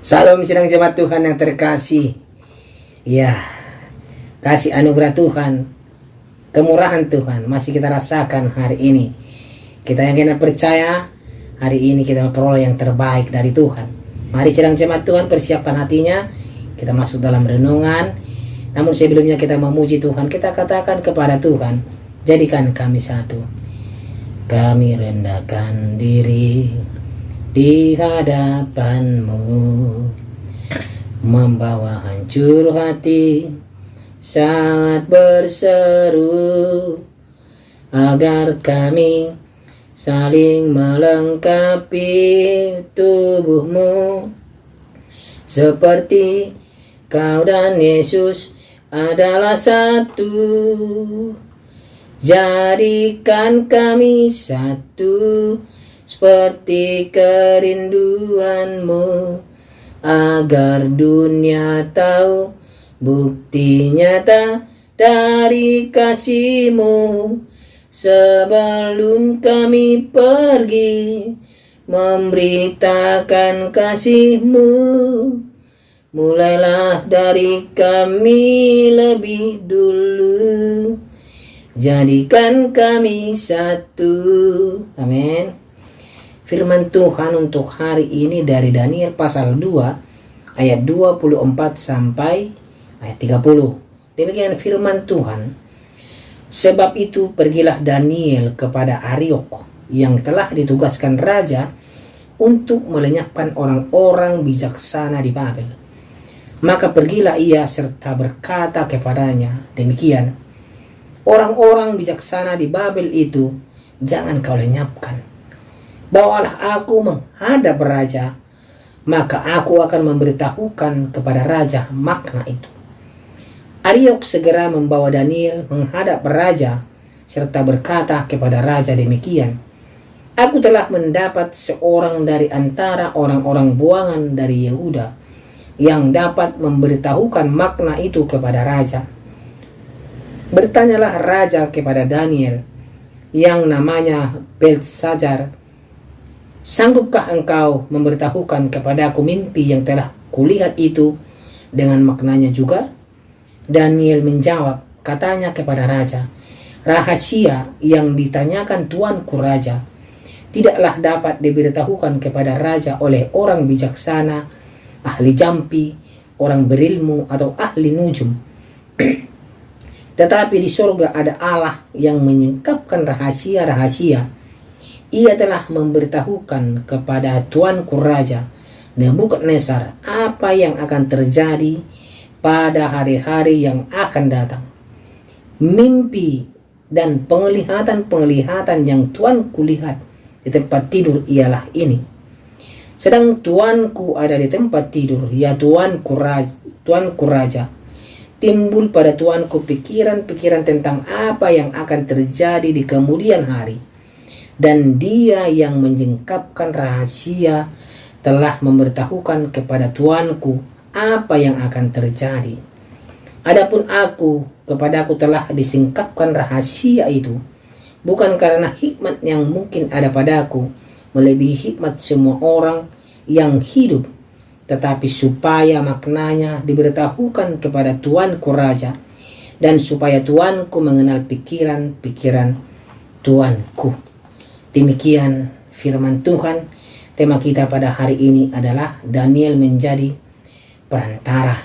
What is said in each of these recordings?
Salam sidang jemaat Tuhan yang terkasih. Ya, kasih anugerah Tuhan, kemurahan Tuhan masih kita rasakan hari ini. Kita yang kena percaya hari ini kita memperoleh yang terbaik dari Tuhan. Mari sidang jemaat Tuhan persiapkan hatinya. Kita masuk dalam renungan. Namun sebelumnya kita memuji Tuhan, kita katakan kepada Tuhan, jadikan kami satu. Kami rendahkan diri di hadapan-Mu, membawa hancur hati saat berseru, agar kami saling melengkapi tubuh-Mu, seperti Kau dan Yesus adalah satu. Jadikan kami satu, seperti kerinduan-Mu, agar dunia tahu bukti nyata dari kasih-Mu. Sebelum kami pergi memberitakan kasih-Mu, mulailah dari kami lebih dulu. Jadikan kami satu. Amin. Firman Tuhan untuk hari ini dari Daniel pasal 2 ayat 24 sampai ayat 30. Demikian firman Tuhan. Sebab itu pergilah Daniel kepada Ariok yang telah ditugaskan raja untuk melenyapkan orang-orang bijaksana di Babel. Maka pergilah ia serta berkata kepadanya demikian, orang-orang bijaksana di Babel itu jangan kau lenyapkan. Bawalah aku menghadap raja, maka aku akan memberitahukan kepada raja makna itu. Ariok segera membawa Daniel menghadap raja, serta berkata kepada raja demikian, aku telah mendapat seorang dari antara orang-orang buangan dari Yehuda, yang dapat memberitahukan makna itu kepada raja. Bertanyalah raja kepada Daniel, yang namanya Beltesazar, sanggupkah engkau memberitahukan kepadaku mimpi yang telah kulihat itu dengan maknanya juga? Daniel menjawab, katanya kepada raja, rahasia yang ditanyakan tuanku raja tidaklah dapat diberitahukan kepada raja oleh orang bijaksana, ahli jampi, orang berilmu, atau ahli nujum. Tetapi di surga ada Allah yang menyingkapkan rahasia-rahasia. Ia telah memberitahukan kepada tuanku raja Nebukadnezar apa yang akan terjadi pada hari-hari yang akan datang. Mimpi dan penglihatan-penglihatan yang tuanku lihat di tempat tidur ialah ini. Sedang tuanku ada di tempat tidur, ya tuanku raja, timbul pada tuanku pikiran-pikiran tentang apa yang akan terjadi di kemudian hari. Dan dia yang menyingkapkan rahasia telah memberitahukan kepada tuanku apa yang akan terjadi. Adapun aku, kepadaku telah disingkapkan rahasia itu, bukan karena hikmat yang mungkin ada padaku, melebihi hikmat semua orang yang hidup, tetapi supaya maknanya diberitahukan kepada tuanku raja, dan supaya tuanku mengenal pikiran-pikiran tuanku. Demikian firman Tuhan. Tema kita pada hari ini adalah Daniel menjadi perantara.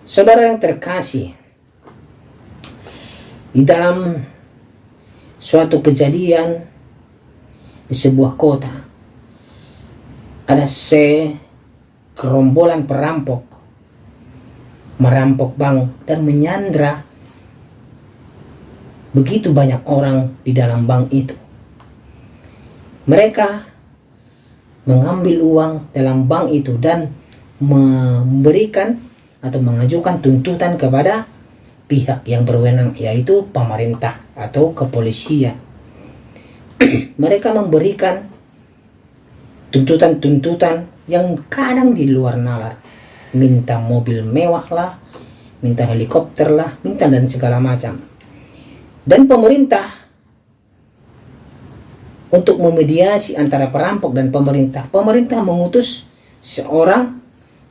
Saudara yang terkasih, di dalam suatu kejadian di sebuah kota, ada segerombolan perampok merampok bank dan menyandra begitu banyak orang di dalam bank itu. Mereka mengambil uang dalam bank itu dan memberikan atau mengajukan tuntutan kepada pihak yang berwenang, yaitu pemerintah atau kepolisian. Mereka memberikan tuntutan-tuntutan yang kadang di luar nalar. Minta mobil mewah lah, minta helikopter lah, minta dan segala macam. Dan pemerintah untuk memediasi antara perampok dan pemerintah mengutus seorang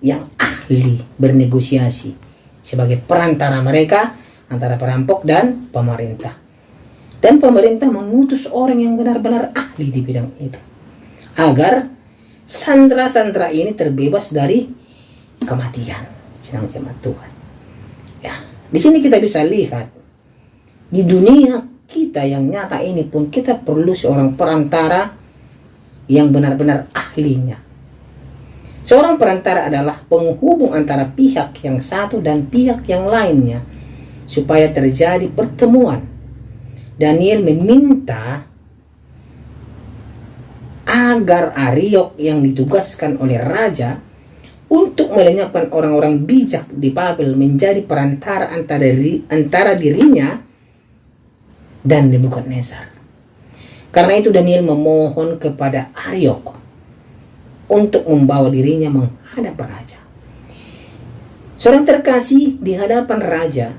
yang ahli bernegosiasi sebagai perantara mereka antara perampok dan pemerintah. Dan pemerintah mengutus orang yang benar-benar ahli di bidang itu agar sandera-sandera ini terbebas dari kematian. Sidang jemaat Tuhan. Ya, di sini kita bisa lihat di dunia kita yang nyata ini pun kita perlu seorang perantara yang benar-benar ahlinya. Seorang perantara adalah penghubung antara pihak yang satu dan pihak yang lainnya supaya terjadi pertemuan. Daniel meminta agar Ariok yang ditugaskan oleh raja untuk melenyapkan orang-orang bijak di Babel menjadi perantara antara dirinya dan Nebukadnezar. Karena itu Daniel memohon kepada Ariok untuk membawa dirinya menghadap raja. Seorang terkasih di hadapan raja,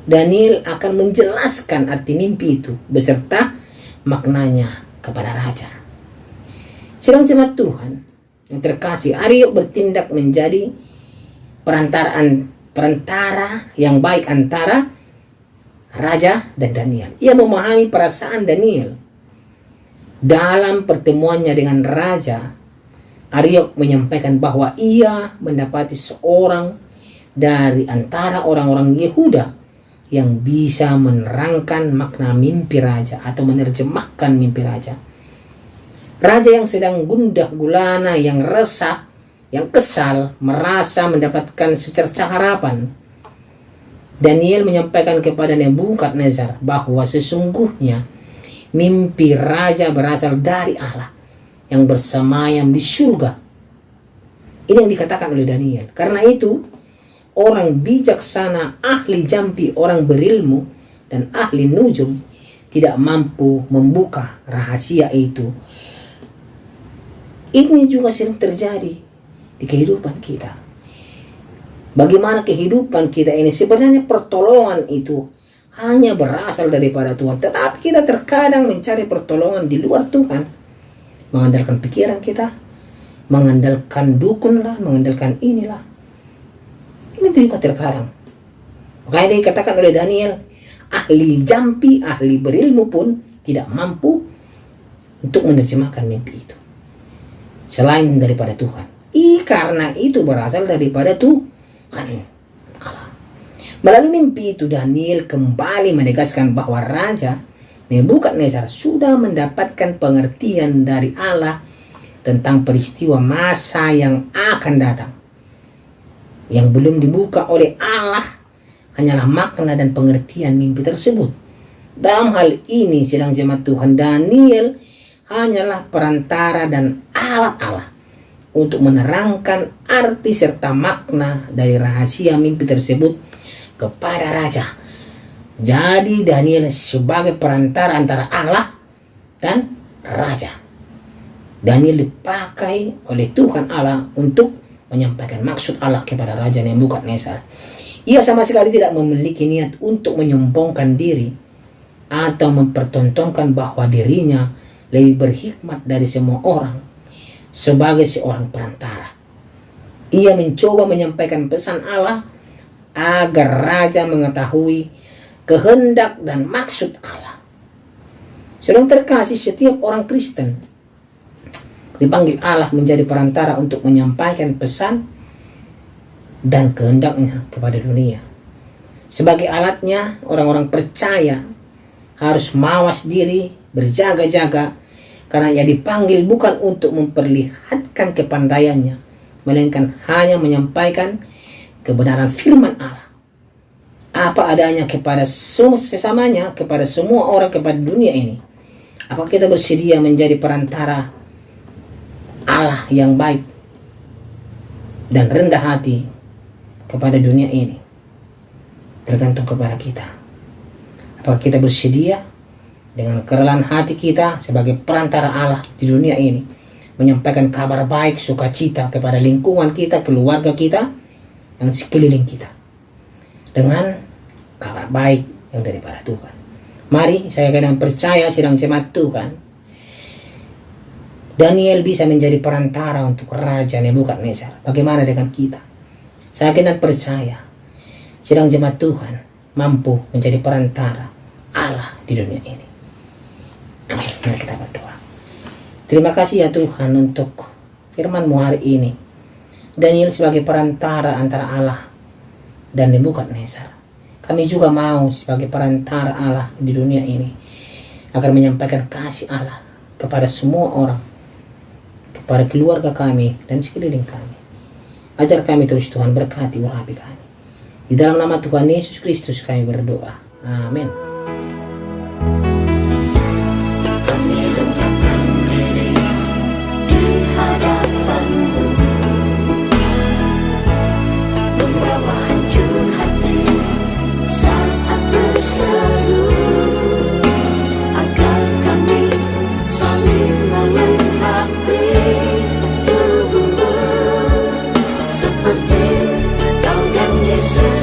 Daniel akan menjelaskan arti mimpi itu beserta maknanya kepada raja. Sidang jemaat Tuhan yang terkasih, Ariok bertindak menjadi perantara yang baik antara raja dan Daniel. Ia memahami perasaan Daniel. Dalam pertemuannya dengan raja, Ariok menyampaikan bahwa ia mendapati seorang dari antara orang-orang Yehuda yang bisa menerangkan makna mimpi raja atau menerjemahkan mimpi raja. Raja yang sedang gundah gulana, yang resah, yang kesal, merasa mendapatkan secercah harapan. Daniel menyampaikan kepada Nebukadnezar bahwa sesungguhnya mimpi raja berasal dari Allah yang bersemayam di surga. Ini yang dikatakan oleh Daniel. Karena itu, orang bijaksana, ahli jampi, orang berilmu, dan ahli nujum tidak mampu membuka rahasia itu. Ini juga sering terjadi di kehidupan kita. Bagaimana kehidupan kita ini sebenarnya pertolongan itu hanya berasal daripada Tuhan. Tetapi kita terkadang mencari pertolongan di luar Tuhan. Mengandalkan pikiran kita, mengandalkan dukun lah, mengandalkan inilah. Ini juga terkadang. Makanya dikatakan oleh Daniel, ahli jampi, ahli berilmu pun tidak mampu untuk menerjemahkan mimpi itu selain daripada Tuhan. Karena itu berasal daripada Tuhan Allah. Melalui mimpi itu Daniel kembali menegaskan bahwa Raja Nebukadnezar sudah mendapatkan pengertian dari Allah tentang peristiwa masa yang akan datang. Yang belum dibuka oleh Allah hanyalah makna dan pengertian mimpi tersebut. Dalam hal ini, sidang jemaat Tuhan, Daniel hanyalah perantara dan alat Allah untuk menerangkan arti serta makna dari rahasia mimpi tersebut kepada raja. Jadi Daniel sebagai perantara antara Allah dan raja. Daniel dipakai oleh Tuhan Allah untuk menyampaikan maksud Allah kepada Raja Nebukadnezar. Ia sama sekali tidak memiliki niat untuk menyombongkan diri atau mempertontonkan bahwa dirinya lebih berhikmat dari semua orang sebagai seorang perantara. Ia mencoba menyampaikan pesan Allah agar raja mengetahui kehendak dan maksud Allah. Sedang terkasih, setiap orang Kristen dipanggil Allah menjadi perantara untuk menyampaikan pesan dan kehendaknya kepada dunia. Sebagai alatnya, orang-orang percaya harus mawas diri, berjaga-jaga, karena ia dipanggil bukan untuk memperlihatkan kepandaiannya, melainkan hanya menyampaikan kebenaran firman Allah apa adanya kepada sesamanya, kepada semua orang, kepada dunia ini. Apakah kita bersedia menjadi perantara Allah yang baik dan rendah hati kepada dunia ini? Tergantung kepada kita. Apakah kita bersedia dengan kerelaan hati kita sebagai perantara Allah di dunia ini menyampaikan kabar baik, sukacita kepada lingkungan kita, keluarga kita, dan sekeliling kita dengan kabar baik yang daripada Tuhan. Mari saya kadang percaya, sidang jemaat Tuhan, Daniel bisa menjadi perantara untuk Raja Nebukadnezar. Bagaimana dengan kita? Saya yakin dan percaya sedang jemaat Tuhan mampu menjadi perantara Allah di dunia ini. Amin. Mari kita berdoa. Terima kasih ya Tuhan untuk firman-Mu hari ini. Daniel sebagai perantara antara Allah dan Nebukadnezar. Kami juga mau sebagai perantara Allah di dunia ini agar menyampaikan kasih Allah kepada semua orang, kepada keluarga kami dan sekeliling kami. Ajar kami terus Tuhan, berkati urapi kami. Di dalam nama Tuhan Yesus Kristus kami berdoa. Amin. Kami rendahkan diri di hadapan-Mu, membawa hancur hati saat berseru, agar kami saling melengkapi tubuh-Mu, seperti Kau dan Yesus